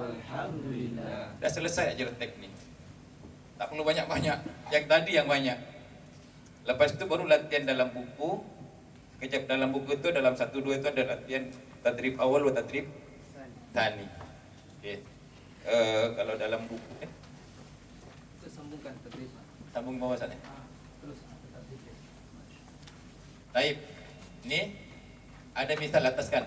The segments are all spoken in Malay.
Alhamdulillah. Dah selesai ajaran teknik. Tak perlu banyak-banyak. Yang tadi yang banyak. Lepas itu baru latihan dalam buku. Kejap dalam buku itu dalam 1-2 itu ada latihan tadrib awal wa tadrib tani. Okey. Kalau dalam buku Kita sambungkan tadrib. sambung bawah sana. Terus tadrib. Baik. Ini ada misal atas kan?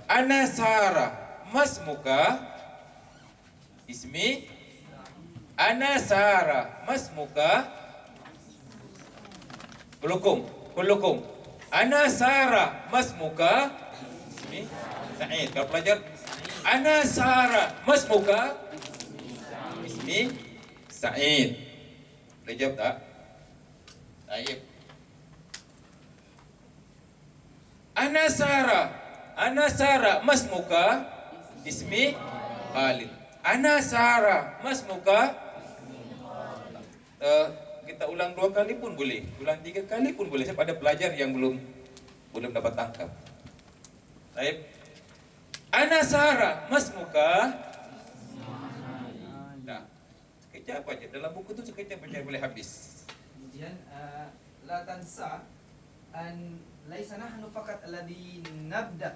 Ana Sarah masmuka ismi Ana Sarah masmuka Kulukum Ana Sarah masmuka ismi Sa'id. Kalau pelajar Ana Sarah masmuka ismi Sa'id. Boleh jawab tak? Baik. Ana Sarah masmuka ismi Khalid. Ana Sarah masmuka kita ulang 2 kali pun boleh, ulang 3 kali pun boleh. Sebab ada pelajar yang belum dapat tangkap. Baik. Ana Sarah masmuka. Nah, sekejap aja dalam buku tu, sekejap aja boleh habis. Kemudian la tansa an laisa nahnu faqat alladhi nabda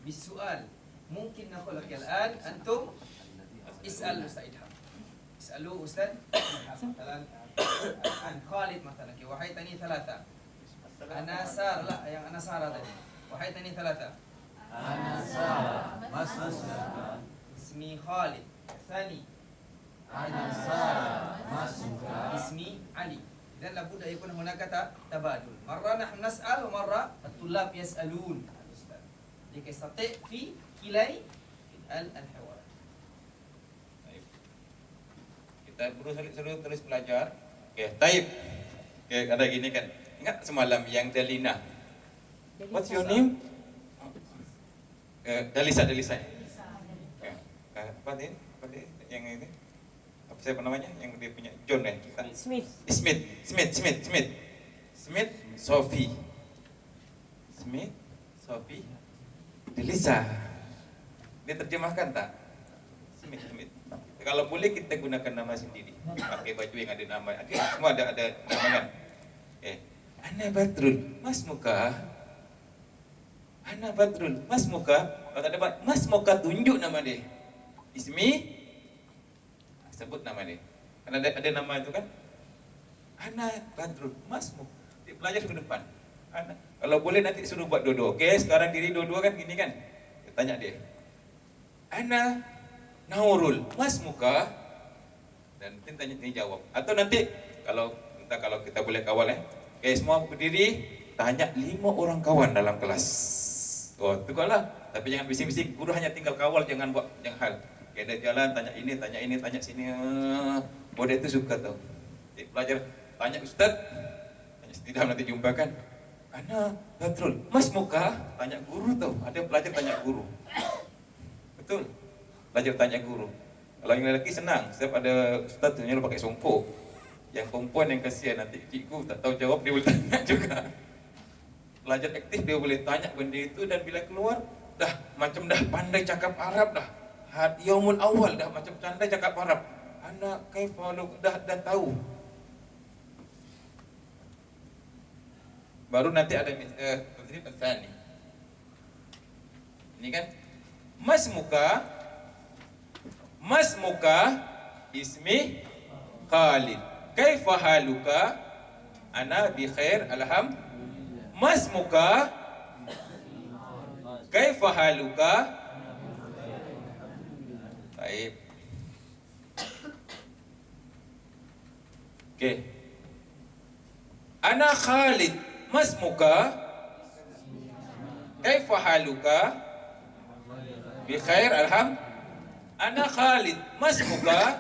bisual. Mungkin naqul lak al-an antum is'al Ustaz Idham. Is'alu Ustaz مثلا عن خالد مثلا وحيتني 3. Ana Sar la yang Ana Sara tadi. Wahaytani 3. Ana Sarah masmuka Ismi Khalid. Thani. Ana Sarah masmuka اسمي علي. إذن لابد أن يكون هناك تبادل. مرة نحن نسأل ومرة الطلاب يسألون الأستاذ لكي يستطيع في كلي الحوار. Kita suruh terus belajar. Oke, taib. Oke, ada gini kan. Ingat semalam yang Dalina. What's your name? Dalisa. Oke. Apa dia? Yang ini? Apa siapa namanya? Yang dia punya John Smith, Sophie. Dalisa. Dia terjemahkan tak? Smith. Kalau boleh kita gunakan nama sendiri. Pakai baju yang ada nama. Okay, semua ada nama kan? Ana Badrul, masmuka. Kalau ada masmuka tunjuk nama dia. Ismi sebut nama dia. Karena ada nama itu kan. Ana Badrul, masmuk. Dia pelajar ke depan. Ana. Kalau boleh nanti suruh buat dua-dua. Okey, sekarang diri dua-dua kan gini kan. Tanya dia. Ana Naurul, masmuka. Dan nanti tanya ini jawab. Atau nanti kalau kita boleh kawal Okey, semua berdiri, tanya 5 orang kawan dalam kelas. Oh, itu lah. Tapi jangan bising-bising. Guru hanya tinggal kawal, jangan buat yang hal. Okey, ada jalan, tanya ini, tanya sini. Murid itu suka tau. Jadi pelajar tanya Ustaz, tanya tidak nanti jumpa kan. Ana Badrul, masmuka. Tanya guru tau. Ada pelajar tanya guru. Betul. Pelajar tanya guru. Kalau yang lelaki senang, sebab ada Ustaz tu pakai songkok. Yang perempuan yang kasihan nanti cikgu tak tahu jawab, dia boleh tanya juga. Pelajar aktif dia boleh tanya benda itu, dan bila keluar dah pandai cakap Arab dah. Yaumul awal dah macam pandai cakap Arab. Anak kaifalu dah tahu. Baru nanti ada tadrib tsani. Ini kan Masmuka ismi Khalid. Kaifa haluka? Ana bi khair alhamdulillah. Masmuka kaifa haluka? Baik. Okey. Ana Khalid. Masmuka kaifa haluka? Bi khair alhamdulillah. Ana Khalid, masmuka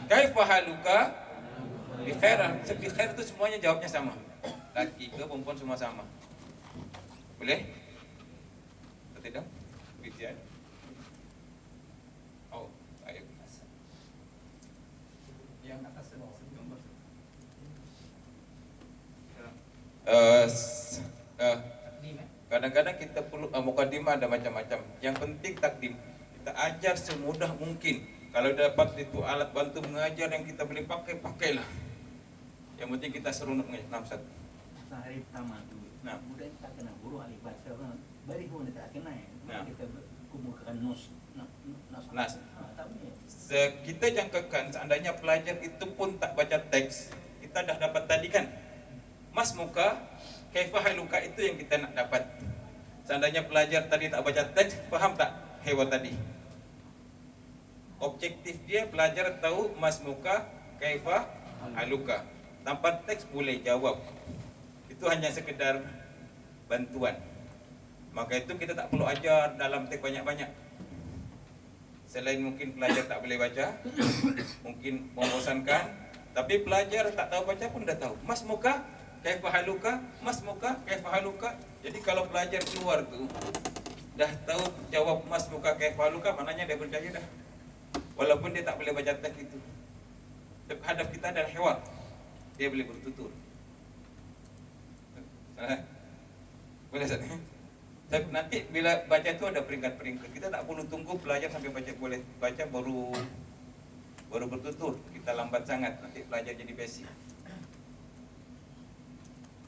kaifa haluka? Bi khair. Bi khair itu semuanya jawabnya sama. Laki ke perempuan semua sama. Boleh? Atau tidak? Bicara. Oh, baik. Yang atas gambar. Kadang-kadang kita perlu mukadimah ada macam-macam. Yang penting takdim. Kita ajar semudah mungkin. Kalau dapat itu alat bantu mengajar yang kita boleh pakai, pakailah. Yang penting kita seronok mengajar. Nah, Ustaz. Hari pertama tu, Nah. budak kita kena guru alif baca kan. Bari pun kita kena. Nah. Kita kumpulkan nos. Nas. Tapi Kita jangkakan seandainya pelajar itu pun tak baca teks, kita dah dapat tadi kan. Mas muka, kaifah haluka itu yang kita nak dapat. Seandainya pelajar tadi tak baca teks, faham tak hewan tadi? Objektif dia pelajar tahu mas muka, kaifah haluka. Tanpa teks boleh jawab. Itu hanya sekedar bantuan. Maka itu kita tak perlu ajar dalam teks banyak-banyak. Selain mungkin pelajar tak boleh baca, mungkin membosankan, tapi pelajar tak tahu baca pun dah tahu. Mas muka, kaifah haluka, mas muka, kaifah haluka. Jadi kalau pelajar keluar tu dah tahu jawab mas muka, kaifah haluka, maknanya dia berjaya dah. Walaupun dia tak boleh baca teks itu. Hadaf kita adalah hewan. Dia boleh bertutur. Boleh Ustaz? Nanti bila baca itu ada peringkat-peringkat. Kita tak perlu tunggu pelajar sampai baca boleh baca baru bertutur. Kita lambat sangat, nanti pelajar jadi basic.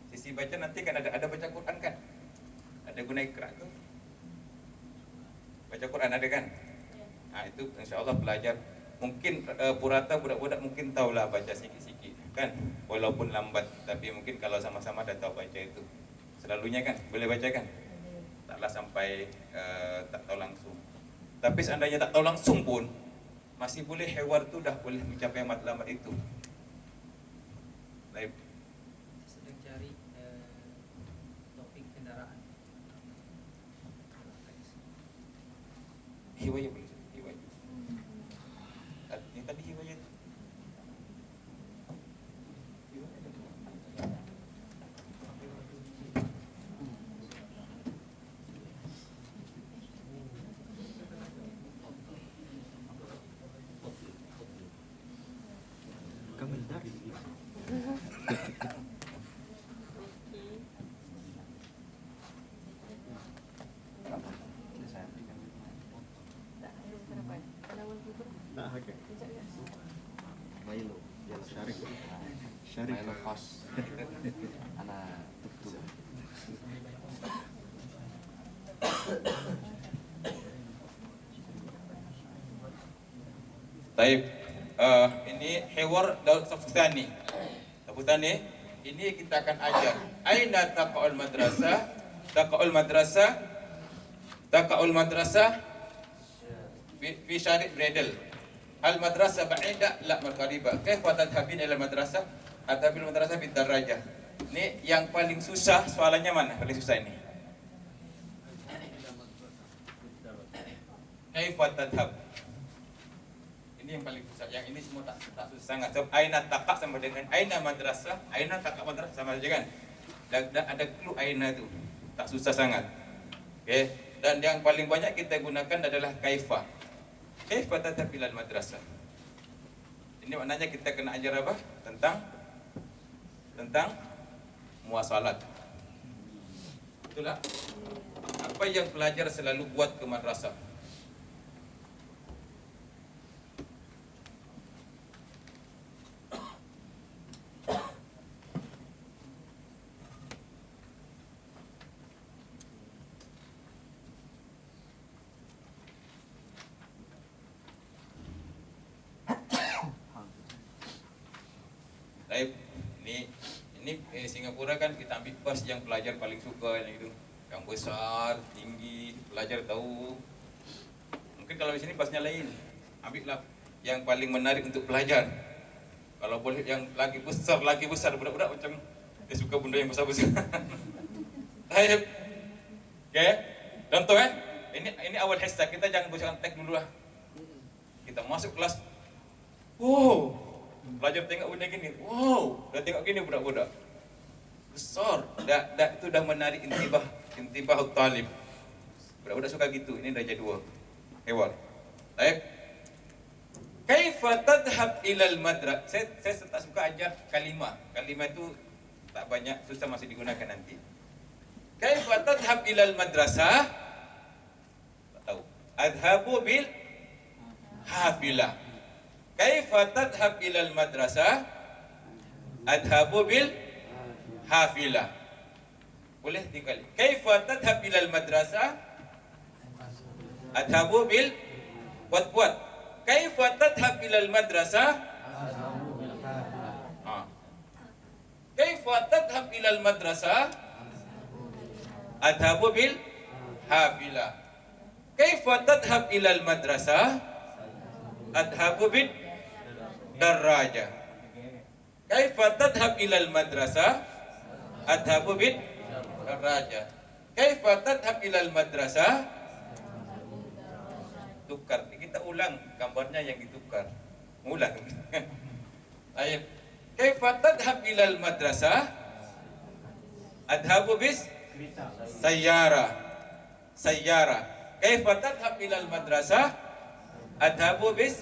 Sisi baca nanti kan ada baca Quran kan? Ada guna ikra tu. Baca Quran ada kan? Nah, itu insya-Allah pelajar mungkin purata budak-budak mungkin tahulah baca sikit-sikit kan? Walaupun lambat, tapi mungkin kalau sama-sama dah tahu baca itu. Selalunya kan boleh baca kan? Taklah sampai tak tahu langsung. Tapi seandainya tak tahu langsung pun masih boleh hewan tu dah boleh mencapai matlamat itu. Baik. Sedang cari topik kendaraan. Hiwaya boleh. Hiwaya. Ini tadi hiwaya. Milo, Syarif. Milo khas. Anak betul. Baik. Ini hewar Daud Safutani. Safutani, ini kita akan ajar. Aina taqa'ul madrasah? Taqa'ul madrasah? Taqa'ul madrasah fi syarif Bredel. Al madrasah ba'ida la qariba. Kaifa tadhhabin ila madrasah? Atabil madrasah bid darajah. Ini yang paling susah, soalannya mana? Paling susah ini. Kaifa tadhhab? Ini yang paling susah. Yang ini semua tak susah sangat. So, aina taqa sama dengan aina madrasah, aina taqa madrasah sama saja kan? Dan ada clue aina itu. Tak susah sangat. Okey. Dan yang paling banyak kita gunakan adalah kaifa. Kaifa tadhhab ila madrasah? Ini maknanya kita kena ajar apa? Tentang muasalat. Itulah apa yang pelajar selalu buat ke madrasah. Baik, ini Singapura kan kita ambil bas yang pelajar paling suka yang itu, yang besar, tinggi, pelajar tahu. Mungkin kalau di sini basnya lain, ambillah yang paling menarik untuk pelajar. Kalau boleh yang lagi besar, budak-budak macam dia suka benda yang besar-besar. Baik, oke, contoh ini awal hissa, kita jangan bosankan teks dulu lah. Kita masuk kelas, wow. Pelajar tengok benda gini, wow, dah tengok gini budak-budak besar, itu dah menarik intibah talib. Budak-budak suka gitu. Ini darjah 2 hewan. Baik. Kaifa tadhhab ilal madrasah? Saya tak suka ajar kalimah. Kalimah itu tak banyak, susah masih digunakan nanti. Kaifa tadhhab ilal madrasah? Tak tahu. Adhabu bil hafilah. Kaifa tadhhab ilal madrasah? Adhabu bil hafilah. Boleh tinggal. Kaifa tadhhab ilal madrasah? Adhabu bil buat. Kaifa tadhhab ilal madrasah? Kaifa tadhhab ilal madrasah? Adhabu bil hafilah. Kaifa tadhhab ilal madrasah? Adhabu bid darajah. Kaifa tadhhab ilal madrasah? Adhabu bid darajah. Kaifa tadhhab ilal madrasah? Tukar. Kita ulang gambarnya yang ditukar. Ulang. Ayat. Kaifa tadhhab ilal madrasah? Adhabu bis sayyara. Kaifa tadhhab ilal madrasah? Adhabu bis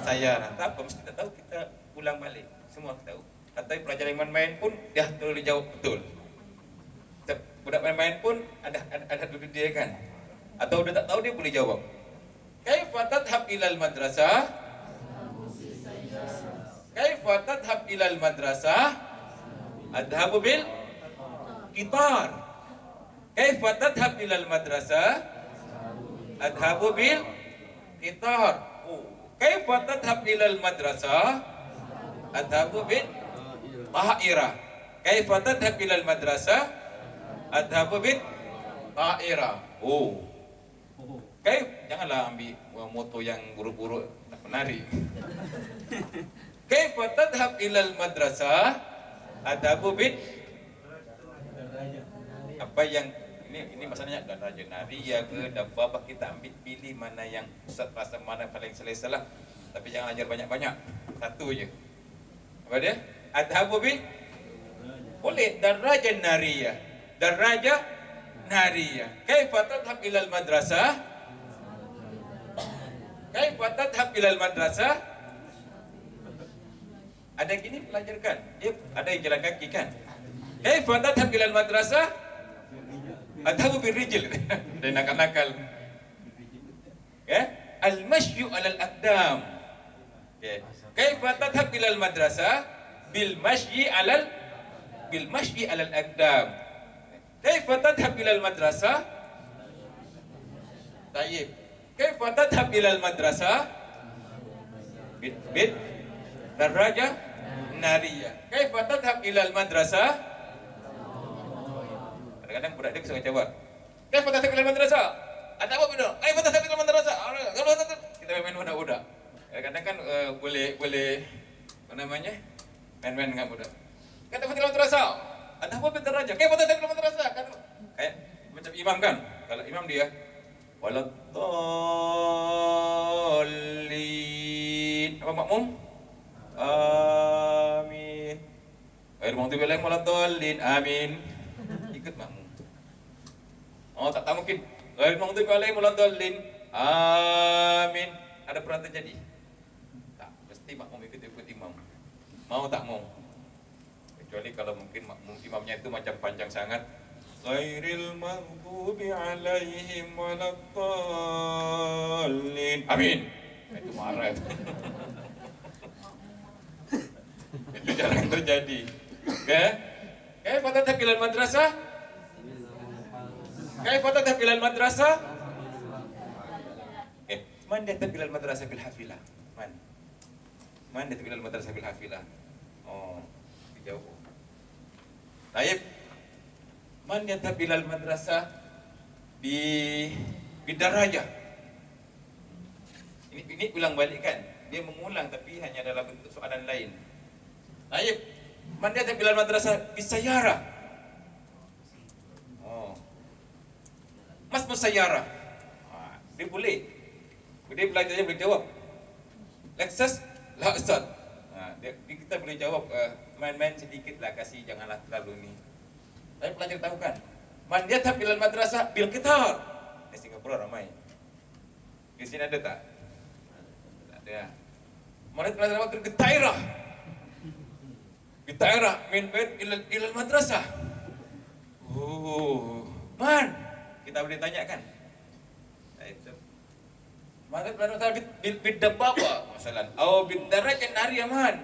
sayyara. Tak apa, mesti tak tahu, kita ulang balik. Semua kita tahu. Atau pelajar yang main-main pun dia boleh jawab betul. Budak main-main pun ada duduk dia kan. Atau dia tak tahu dia boleh jawab. Kaifa tadhhab ilal madrasah? Kaifa tadhhab ilal madrasah? Adhabu bil qitar. Kaifa tadhhab ilal madrasah? Adhabu bil qitar. Kaifa tadhhab ilal madrasah? Adhabu bil ta'irah. Kaifa tadhhab ilal madrasah? Adhabu bil ta'irah. Janganlah ambil moto yang buruk-buruk nak menari. Kaifa tadhhab ilal madrasah? Adhabu bid apa yang ini masalahnya darajah nariyah ke dababah, kita ambil pilih mana yang ustaz rasa mana paling selesa lah. Tapi jangan ajar banyak-banyak. Satu je. Apa dia? Adhabu bid boleh darajah nariyah. Darajah nariyah. Kaifa tadhhab ilal madrasah? Kaifa tadhhab ilal madrasah? Ada yang gini pelajarkan. Dia ada yang jalan kaki kan. Kaifa tadhhab ilal madrasah? Adhabu bil rijl. Dan nakal-nakal. Ya, al-mashyu 'alal aqdam. Ya. Kaifa tadhhab ilal madrasah? Bil mashyi 'alal aqdam. Kaifa tadhhab ilal madrasah? Tayyib. Kaifa tadhhab ilal madrasah? Bid darajah nariyah. Kaifa tadhhab ilal madrasah? Kadang-kadang budak dia suka jawab. Kaifa tadhhab ilal madrasah? Ada apa benda? Kaifa tadhhab ilal madrasah? Kalau kita main budak-budak. Kadang-kadang kan boleh apa namanya? Main-main dengan budak. Kaifa tadhhab ilal madrasah? Ada apa benda darajah? Kaifa tadhhab ilal madrasah? Kan kayak macam imam kan. Kalau imam dia waladdallin. Apa makmum? Amin. Ghairil maghdubi alaihim waladdallin. Amin. Ikut makmum. Tak mungkin. Ghairil maghdubi alaihim waladdallin. Amin. Ada pernah terjadi? Tak, mesti makmum ikut imam. Mau tak mau? Kecuali kalau mungkin makmum imamnya itu macam panjang sangat. Ghairil maghdubi alaihim waladdallin. Amin. Itu marah itu. Itu jarang terjadi. Kaifa tadhhab ilal madrasah? Kaifa tadhhab ilal madrasah? Man yadhhab ilal madrasah bil hafilah? Man yadhhab ilal madrasah bil hafilah? Dijawab. Baik. Man yadhhab ilal madrasah bidarajah. Ini ulang balik kan? Dia mengulang tapi hanya dalam bentuk soalan lain. Baik. Man yadhhab ilal madrasah bisayyarah? Mas musayyarah. Dia boleh. Dia belajarnya boleh jawab. Lexus la ustaz. Kita boleh jawab main-main sedikit lah, kasih janganlah terlalu ni. Tapi pelajar tahu kan? Man yadhhab ilal madrasah bil qitar. Di Singapura ramai. Di sini ada tak? Tak ada. Man yadhhab ilal madrasah bil qitairah. Qitairah min bait ilal madrasah. Man, kita boleh tanyakan. Itu. Maka pada bidababa masalah. Atau bidarajat nari aman.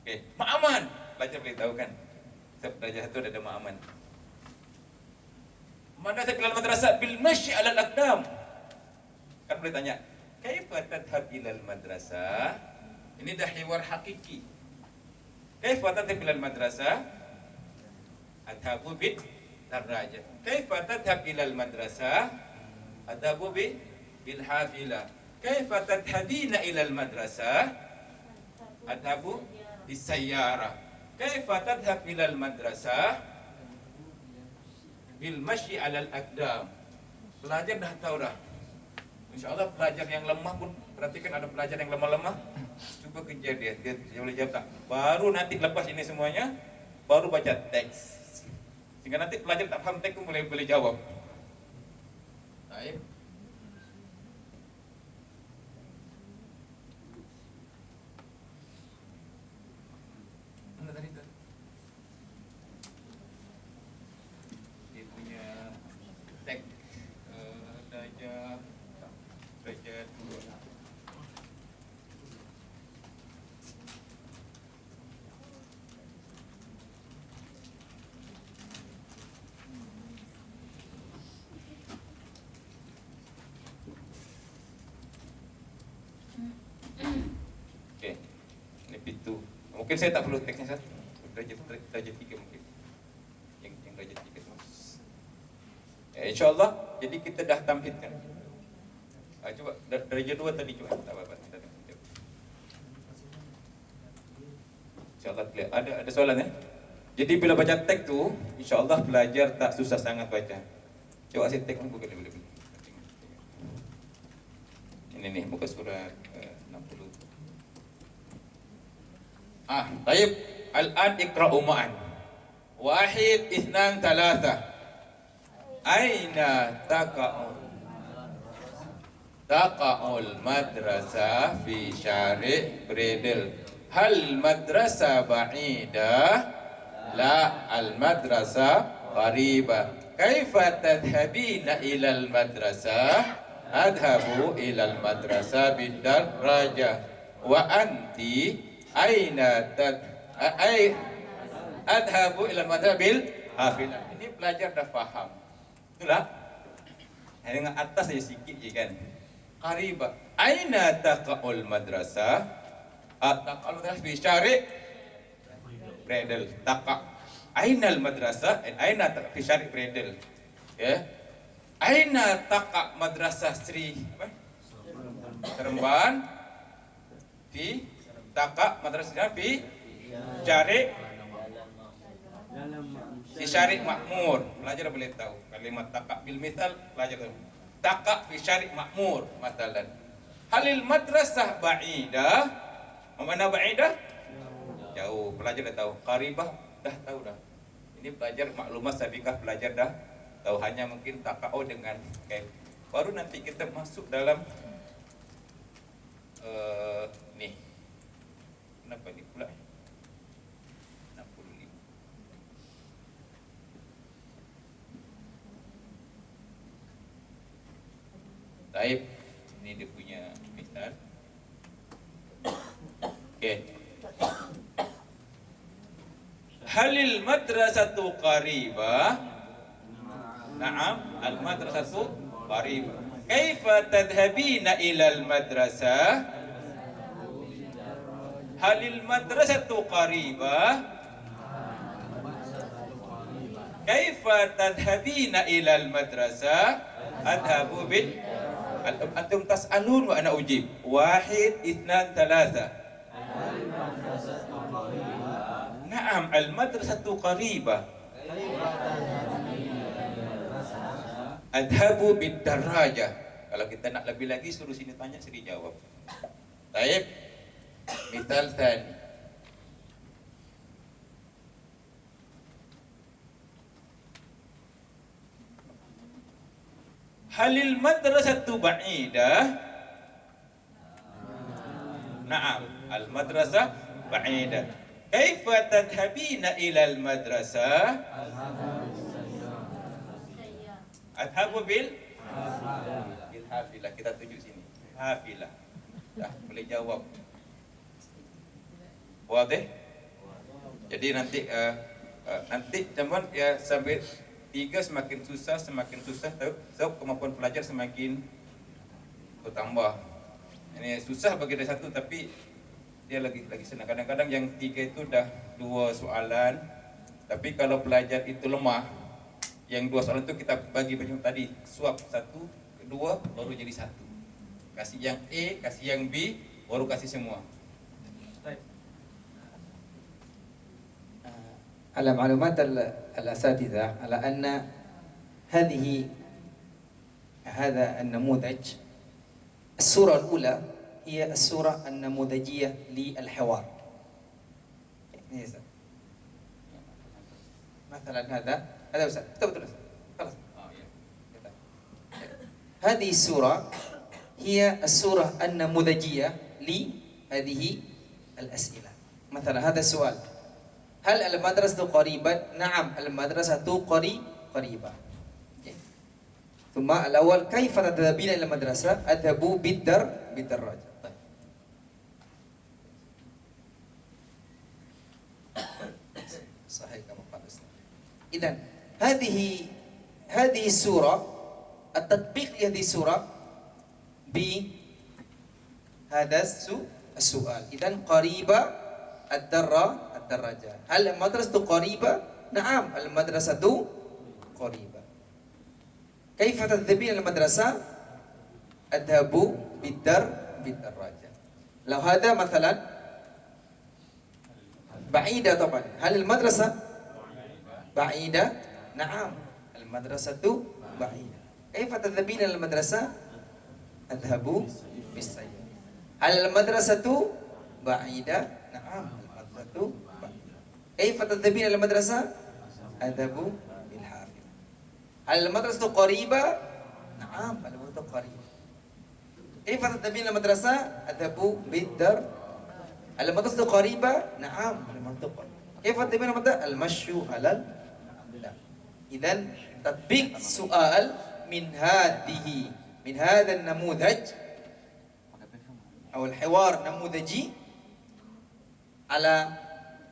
Okey, ma'aman. Pelajar boleh tahu kan? Setiap pelajar itu ada ma'aman. Mana saya bilal madrasah bil masyi alal aqdam. Kan boleh tanya, kaifa tadhhab ilal madrasah? Ini dah hiwar hakiki. Kaifa tadhhab ilal madrasah? Adhabu bid darajat. Kaifa tadhhab ilal madrasah? Adhabu bil hafila. Kaifa tadhhabina ilal madrasah? Adhabu bis sayyara. Kaifa tadhhab ilal madrasah? Bil masyi alal aqdam. Pelajar dah tahu dah. InsyaAllah pelajar yang lemah pun, perhatikan ada pelajar yang lemah-lemah, cuba kejar dia boleh jawab tak. Baru nanti lepas ini semuanya, baru baca teks. Sehingga nanti pelajar tak faham teks pun boleh jawab. Baik. Mana tadi tu? Dia punya teks darjah 2. Okey. Ini pintu. Mungkin saya tak perlu teksnya, Ustaz. Darjah 3 mungkin. Yang darjah 3 tu. InsyaAllah, jadi kita dah tamhidkan. Coba darjah 2 tadi coba. Tak apa-apa. InsyaAllah clear. Ada soalan ya? Jadi bila baca teks tu, insyaAllah belajar tak susah sangat baca. Coba saya teks buka boleh. Ini nih, buka surat 60. Baik. Al-an iqra'u ma'an. Wahid, ithnan, thalatha. Aina taqa'ul madrasah fi syari' Bredel. Hal madrasah ba'idah? La, al madrasah qaribah. Kaifa tadhhabina ilal madrasah? Adhabu ilal madrasah bidarrajah. Wa anti aina adhabu ilal madrasah bil hafilah. Ini pelajar dah faham. Itulah. Dengan atas saja sikit je kan. Qaribah. Aina taqa'ul madrasah? Taqa'ul madrasah fi syari' Bredel. Taqa'. Aina al madrasah? Aina fi syari' Bredel. Ya. Aina taqa' madrasah Sri Seremban? Fi taqa' madrasah fi syari' fi syari' Makmur. Pelajar boleh tahu kalimat taqa' bil mithal, pelajar tahu. Taqa' fi syari' Makmur matalan. Halil madrasah ba'idah? Mana ba'idah? Jauh. Pelajar dah tahu. Qaribah dah tahu dah. Ini pelajar maklumat sabiqah, pelajar dah tahu. Hanya mungkin taqa'u dengan kaif. Baru nanti kita masuk dalam nih. Kenapa ni pula? 65. Taib. Ini dia punya misal. Okey. Halil madrasatu qaribah? Naam, al madrasatu qaribah. Kaifa tadhhabina ila al madrasah? Halil madrasatu qaribah? Kaifa tadhhabina ila al madrasah? Adhabu bil antum tas'alun wa ana ujib. Wahid, ithnan, thalatha. Naam, al madrasatu qaribah. Adhabu bid darajah. Kalau kita nak lebih lagi suruh sini tanya, sini jawab. Baik. Misal tsani. Halil madrasatu ba'idah? Naam, al madrasah ba'idah. Kaifa tadhhabina ila al madrasah? Adhabu bil hafilah. Kita tunjuk sini. Hafilah. Dah boleh jawab. Wadih? Jadi nanti teman ya sampai 3 semakin susah so kemampuan pelajar semakin bertambah. Ini susah bagi dari 1 tapi dia lagi senang. Kadang-kadang yang 3 itu dah 2 soalan. Tapi kalau pelajar itu lemah, yang 2 soalan itu kita bagi macam tadi, suap 1, 2 baru jadi 1. Kasih yang A, kasih yang B, baru kasih semua. على معلومات الأساتذة على أن هذا النموذج الصورة الأولى هي الصورة النموذجية للحوار. مثلا هذا أستاذ betul خلاص. هذه الصورة هي الصورة النموذجية لهذه الأسئلة. مثلا هذا السؤال: هل المدرسة قريبة؟ نعم المدرسة قريبة. ثم الأول: كيف تذهبين إلى المدرسة؟ أذهب بالدراجة. طيب. صحيح كما قال الأستاذ. إذن هذه السورة، التطبيق لهذه السورة بهذا السؤال. إذن قريبة الدراجة. هل المدرسة قريبة؟ نعم المدرسة قريبة. كيف تذهبين إلى المدرسة؟ أذهب بالدراجة. لو هذا مثلا بعيدة طبعا. هل المدرسة بعيدة؟ نعم المدرسة بعيدة. كيف تذهبين إلى المدرسة؟ أذهب بالسيارة. هل المدرسة بعيدة؟ نعم المدرسة بعيدة. كيف تذهبين إلى المدرسة؟ أذهب بالحافلة. هل المدرسة قريبة؟ نعم المدرسة قريبة. كيف تذهبين إلى المدرسة؟ أذهب بالدر. هل المدرسة قريبة؟ نعم المدرسة قريبة. كيف تذهبين إلى المدرسة؟ المشي على إذن تطبيق سؤال من هذا النموذج أو الحوار النموذجي على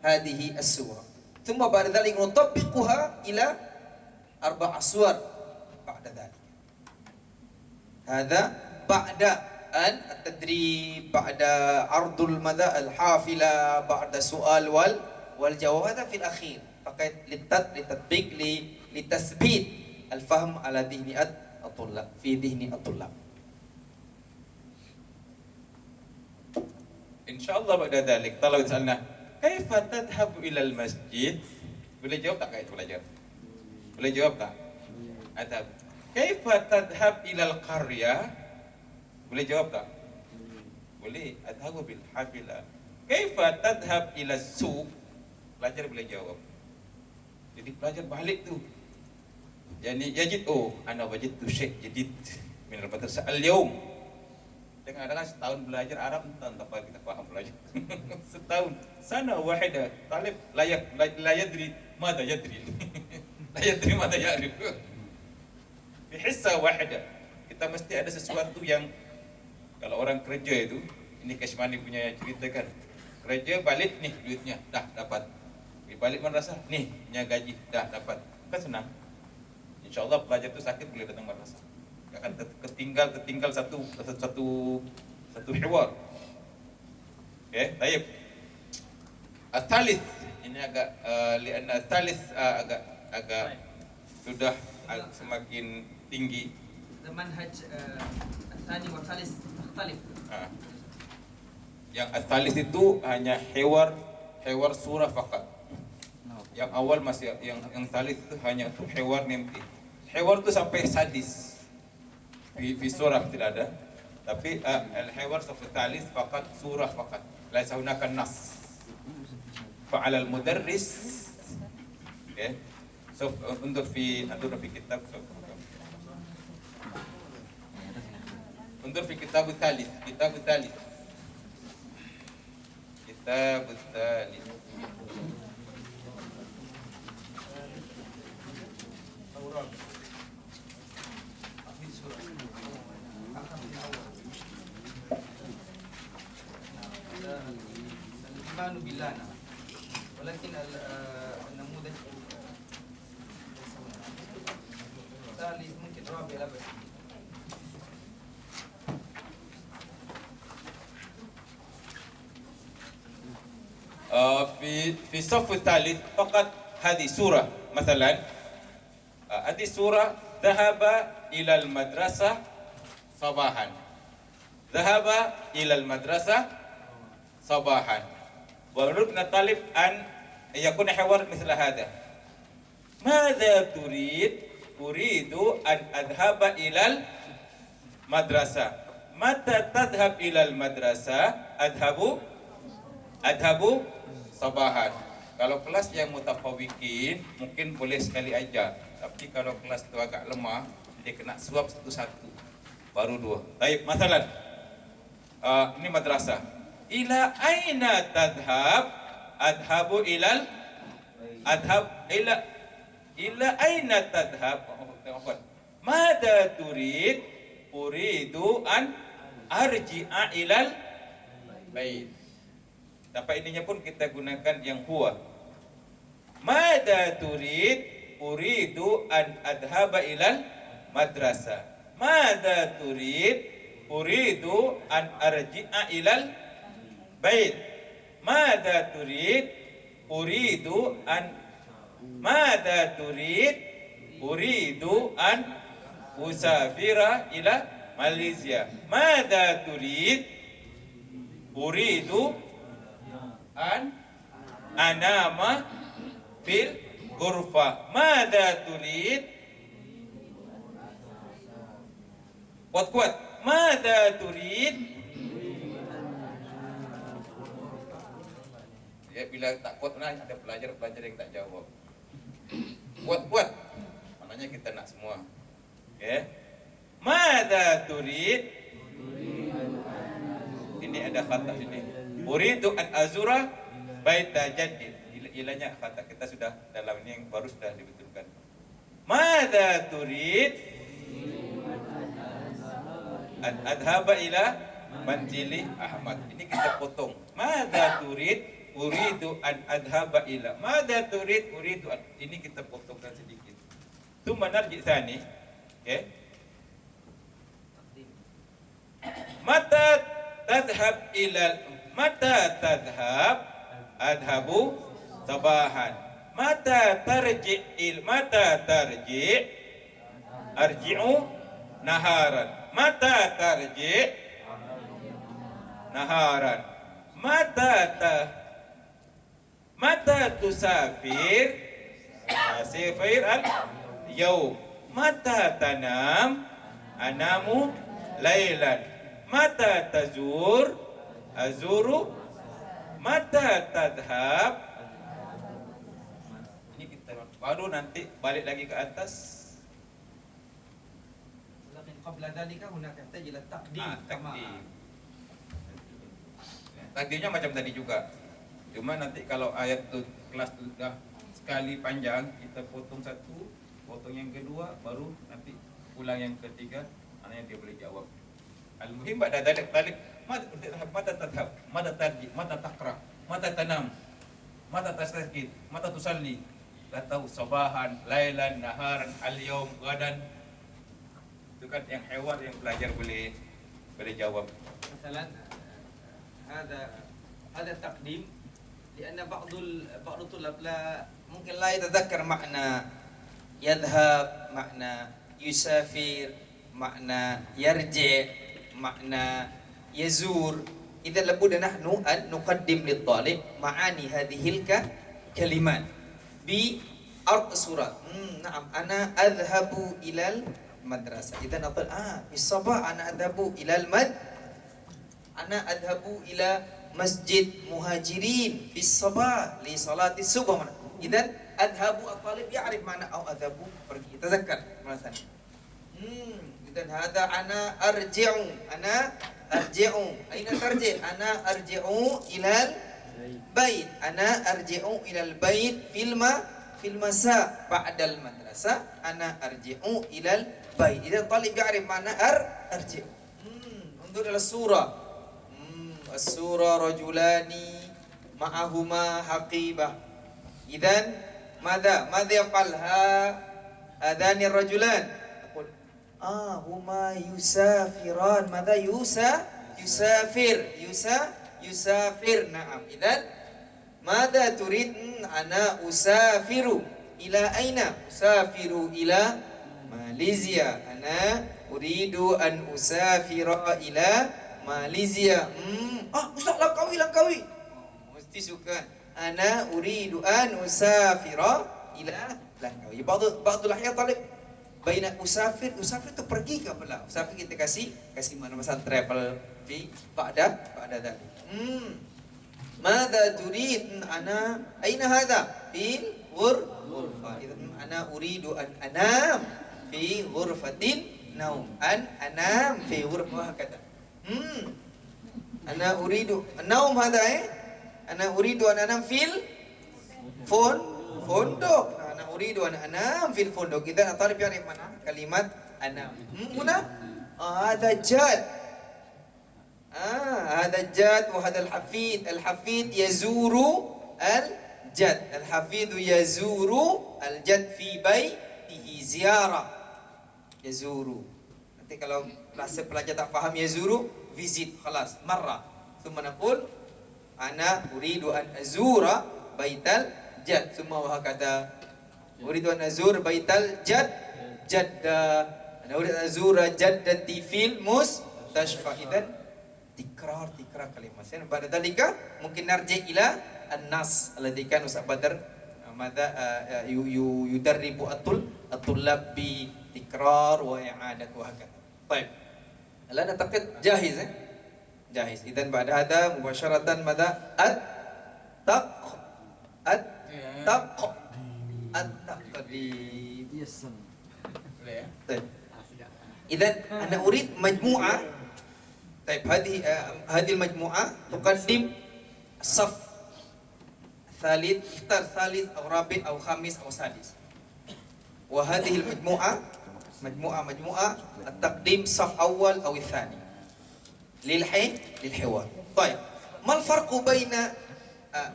هذه السورة. ثم بعد ذلك نطبقها إلى 4 صور بعد ذلك. هذا بعد أن التدريب، بعد عرض الحافلة، بعد سؤال والجواب. هذا في الأخير فقط للتطبيق لتثبيت الفهم على ذهن الطلاب في ذهن الطلاب. InsyaAllah pada dalik. Kalau misalnya, kaifa tadhhabu ilal masjid? Boleh jawab tak kait pelajar? Boleh jawab tak? Adhab. Kaifa tadhhab ilal qarya? Boleh jawab tak? Boleh. Adhabu bil hafilah. Kaifa tadhhab ila suq? Pelajar boleh jawab. Jadi pelajar balik tu. Yani yajid, ana wajidtu syekh jadid min al-madrasah al-yawm. Kadang-kadang setahun belajar Arab entah apa kita paham belajar. Setahun sana wahida talib la yadri mada yadri. La yadri mada ya'rif. Fi hissa wahida. Kita mesti ada sesuatu yang kalau orang kerja itu, ini Kashmani punya cerita kan. Kerja balik nih duitnya dah dapat. Balik madrasah nih punya gaji dah dapat. Kan senang. InsyaAllah pelajar itu sakit boleh datang madrasah. Akan ketinggal satu hiwar. Okay, baik. Al-thalith ini agak lianna al-thalith agak sudah semakin tinggi. المنهج الثاني والثالث مختلف. Yang al-thalith itu hanya hiwar surah fakat. Yang awal masih yang thalith itu hanya untuk hiwar mimpi. Hiwar itu sampai sadis. Di surah tidak ada, tapi al-hiwar sampai thalith fakat surah fakat. Laisa hunaka nas. Fa'ala al-mudarris. Okay. So untuk kitab انظر في كتاب الثالث. الإيمان بالله نعم ولكن النموذج الثالث ممكن رابع لا بس في الصف الثالث فقط هذه سورة مثلا هذه سورة ذهب إلى المدرسة صباحا ذهب إلى المدرسة صباحا ونريد الطالب أن يكون حوار مثل هذا ماذا تريد؟ أريد أن أذهب إلى المدرسة متى تذهب إلى المدرسة؟ أذهب صباحا. Kalau kelas yang mutafawikin mungkin boleh sekali aja, tapi kalau kelas itu agak lemah dia kena suap satu-satu baru dua. Baik, masalah ini madrasah. Ila aina tadhhab? Adhabu ilal adhab ila aina tadhhab? Mada turid? Uridu an arji'a ilal bait. Dapat ininya pun kita gunakan yang huwa. Mada turid? Uridu an adhaba ilal madrasah. Mada turid? Uridu an arji'a ilal bait. Mada turid? Uridu an Mada turid? Uridu an usafira ila Malaysia. Mada turid? Uridu an anama fil ghurfa. Mada turid? Kuat-kuat. Mada turid? Ya, bila tak kuat ada pelajar-pelajar yang tak jawab. Kuat-kuat. Maknanya kita nak semua. Okay. Mada turid? Ini ada kata sini. Uridu an azura baita jaddi. Ilahnya kata kita sudah dalam ini yang baru sudah dibetulkan. Mada turid? An adhaba ila manzili Ahmad. Ini kita potong. Mada turid? Uridu an adhaba ila. Mada turid? Uridu an. Ini kita potongkan sedikit. Tsumma narji tsani. Okay. Mata tadhhab ila mata tadhhab adhabu sabahan. Mata tarji arji'u naharan. Mata tarji naharan. Mata tusafir asifir al yaum. Mata tanam anamu lailan. Mata tazur azuru. Mata tadhhab. Ini kita baru nanti balik lagi ke atas. لكن قبل ذلك هناك يحتاج إلى التقديم Takdim. Takdimnya macam tadi juga. Cuma nanti kalau ayat itu kelas itu sudah sekali panjang, kita potong satu, potong yang kedua, baru nanti ulang yang ketiga, anaknya dia boleh jawab. Al-muhim ba'da dzalik talib mata tadhhab, mata tarji, mata taqra, mata tanam, mata tastakid, mata tusalli. Dah tahu sabahan, lailan, naharan, al-yaum, gadan. Itu kan yang hewan yang belajar boleh jawab. مثلا هذا التقديم لأن بعض الطلاب لا ممكن لا يتذكر معنى يذهب معنى يسافر معنى يرجع معنى يزور. إذا لابد نحن أن نقدم للطالب معاني هذه الكلمات بأرض صورة. نعم أنا أذهب إلى المدرسة. إذا نقول في الصباح أنا أذهب إلى أنا أذهب إلى مسجد مهاجرين في الصباح لصلاة الصبح. إذا أذهب الطالب يعرف معنى أو أذهب pergi. تذكر مثلا. إذا هذا أنا أرجع. أين ترجع؟ أنا أرجع إلى البيت. أنا أرجع إلى البيت في المساء بعد المدرسة. أنا أرجع إلى البيت. إذا الطالب يعرف معنى أرجع. انظر إلى السورة. السورة رجلان معهما حقيبة. إذن ماذا يفعل هذان الرجلان؟ نقول هما يسافران. ماذا يسافر. نعم. إذن ماذا تريد؟ أنا أسافر إلى أين؟ أسافر إلى ماليزيا. أنا أريد أن أسافر إلى ماليزيا. Ustaz Langkawi. Mesti suka. Ana uridu an usafira ila Langkawi. Ba'dul ahya talib baina usafir tu pergi ke pula. Usafir kita kasih mana masa travel fi ba'da dhalik. Madza turid? Ana aina hadha? Fil ghurfa. Idzan ana uridu an anam fi ghurfatin naum. Anam fi ghurfa kata. Ana uridu naum hadha Ana uridu an anam fil fondok. Ana uridu an anam fil fondok. Idzan talib yarif mana kalimat anam. Huna hadha jad. هذا الجد وهذا الحفيد يزور الجد. الحفيد يزور الجد في بيته زيارة. يزور. Nanti kalau pelajar tak faham yazuru, visit, خلاص مرة. ثم نقول أنا أريد أن أزور بيت الجد. ثم وهكذا أريد أن أزور بيت الجد جدة. أنا أريد أن أزور جدتي في المستشفى. إذن tikrar kalimat. Pada dalika mungkin narji ila an-nas alladhi kan Ustaz Badr madza yudarribu at-tullab bi tikrar wa i'adat wa hakadha. Baik. Alana taqid jahiz جاهز. إذن بعد هذا مباشرة ماذا؟ التقديم. طيب. إذن أنا أريد مجموعة. طيب هذه المجموعة تقدم الصف الثالث. اختار ثالث أو رابع أو خامس أو سادس. وهذه المجموعة مجموعة التقديم صف أول أو الثاني للحوار. طيب ما الفرق بين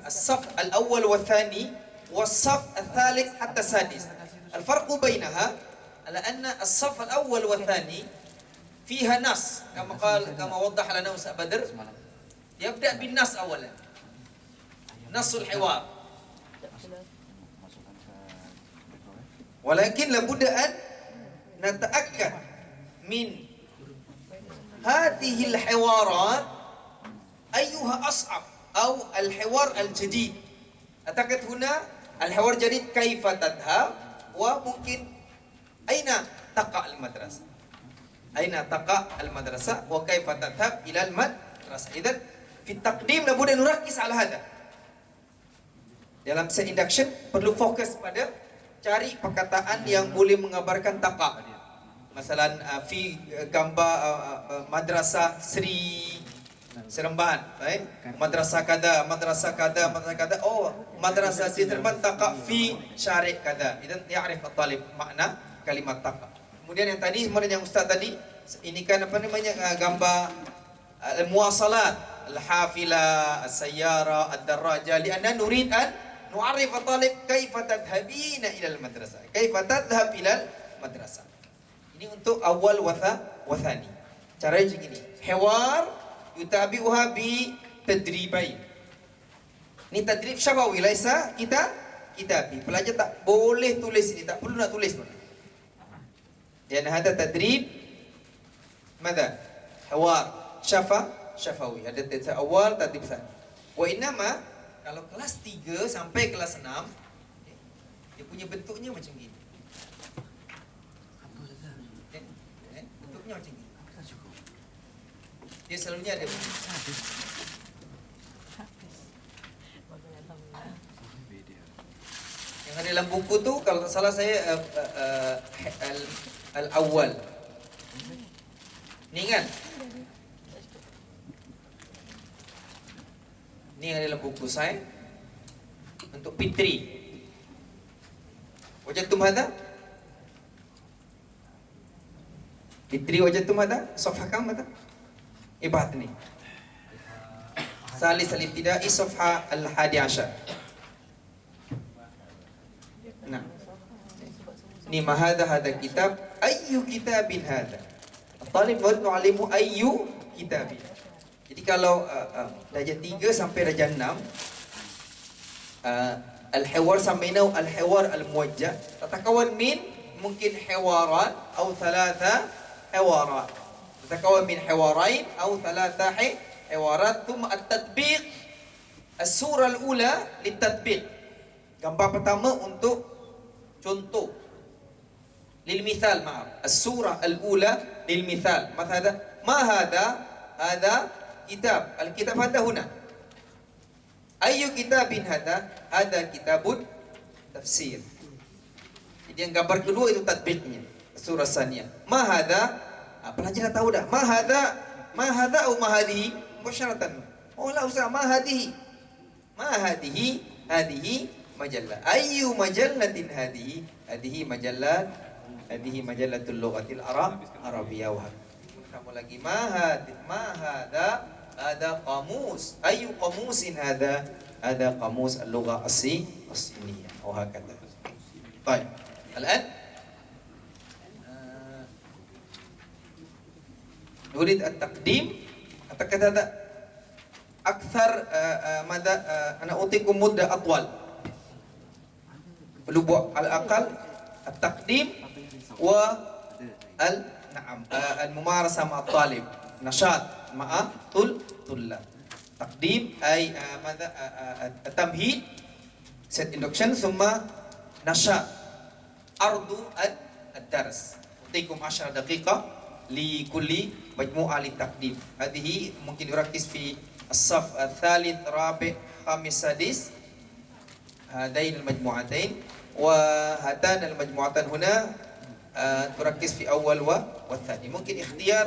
الصف الأول والثاني والصف الثالث حتى السادس؟ الفرق بينها على أن الصف الأول والثاني فيها نص كما وضح لنا أستاذ بدر. يبدأ بالنص أولا، نص الحوار، ولكن لابد أن نتأكد من هذه الحوارات أيها أصعب أو الحوار الجديد. أعتقد هنا الحوار الجديد كيف تذهب وممكن أين تقع المدرسة، وكيف تذهب إلى المدرسة. إذن في التقديم لابد أن نركز على هذا. Dalam set induction perlu fokus pada cari perkataan yang boleh mengabarkan taqa. Masalan fi gambar madrasah Sri Seremban, baik? Madrasah kada. Oh, madrasah Sri Seremban taqa fi syari' kada. Idzan ya'rif at-talib makna kalimat taqa. Kemudian yang tadi yang ustaz tadi ini kan apa namanya gambar al-muwasalat, al-hafila, as-sayyara, ad-darraja, lianna nurid an nu'arrif at-talib kaifa tadhhabina ila al-madrasah, kaifa tadhhab ila al-madrasah. Ini untuk awal wa thani. Caranya begini. Hiwar yutabi'uha bi tadribain. Ini tadrib syafawi, laisa kitabi. Pelajar tak boleh tulis ini, tak perlu nak tulis pun. Dan ada tadrib ماذا؟ حوار syafawi. Ada tadrib awal, tadrib thani. Wa innama kalau kelas 3 sampai kelas 6 dia punya bentuknya macam gini. Bentuknya macam ni. Dia selalunya ada yang ada dalam buku tu kalau tak salah saya al-awwal. Ni kan? Ni yang ada dalam buku saya untuk Fitri. Wajadtum hadha? Fitri wajadtum hadha? Safha kam hadha? Ibahat ni. Salis al-ibtidai safha al-11. Nah. Ni ma hadha kitab, ayyu kitabin hadha. Talib baru alimu ayyu kitabin. Jadi kalau darjah 3 sampai darjah 6 al-hiwar samainau al-hiwar al-muwajjah. Tatakawan min mungkin hiwaran atau thalatha hiwarat. Tatakawan min hiwarain atau thalatha hiwarat. Thumma at-tatbiq as-surah al-ula lit-tatbiq. Gambar pertama untuk contoh. للمثال معه السورة الأولى للمثال مثلا ما هذا كتاب الكتاب هذا هنا أي كتاب هذا كتاب تفسير. Jadi yang gambar kedua itu tatbiqnya surah saniyah. Ma hadha pelajar tahu dah ma hadha atau ma hadhihi mubasyaratan. Oh la usah ma hadhihi majallah. Ayyu majallatin hadhihi majallat. Hadhihi majallatul lughatil arabiyyah wa kamu lagi ma hadha ada qamus ayu qamusin ada qamus al-lugha as-siniyah wa hakadha. Baik. الآن نريد التقديم أعتقد هذا أكثر ماذا أنا أعطيكم مدة أطول على الأقل التقديم الممارسة مع الطالب نشاط مع طلاب. تقديم أي ماذا التمهيد set induction ثم نشاط عرض الدرس. أعطيكم 10 دقيقة لكل مجموعة للتقديم. هذه ممكن يركز في الصف الثالث رابع خامس سادس هذين المجموعتين وهاتان المجموعتان هنا تركز في أول والثاني. ممكن اختيار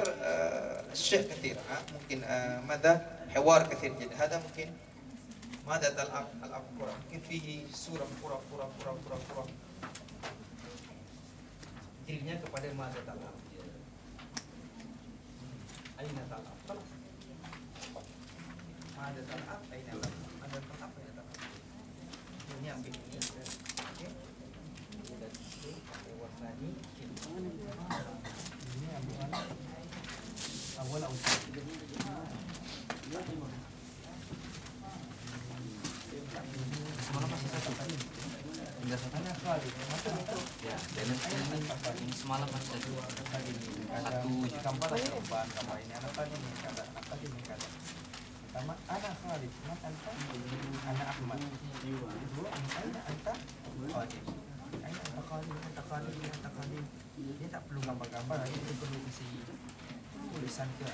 الشيء كثير ممكن ماذا حوار كثير جدا. هذا ممكن ماذا تلعب كرة ممكن فيه سورة كرة dirinya kepada mada talab. Aina talab. Mada talab, aina talab. Mada talab, aina talab. Ini ambil ini. Okey. Warnani. Ini ambil mana? Awal awal. Semalam masih satu kali. Hingga satu kali. Ya, dan ini semalam masih satu gambar ini anak tadi ini kata pertama anak Khalid mat anta anak Ahmad dua aina anta Khalid anta Khalid dia tak perlu gambar-gambar dia perlu isi tulisan ke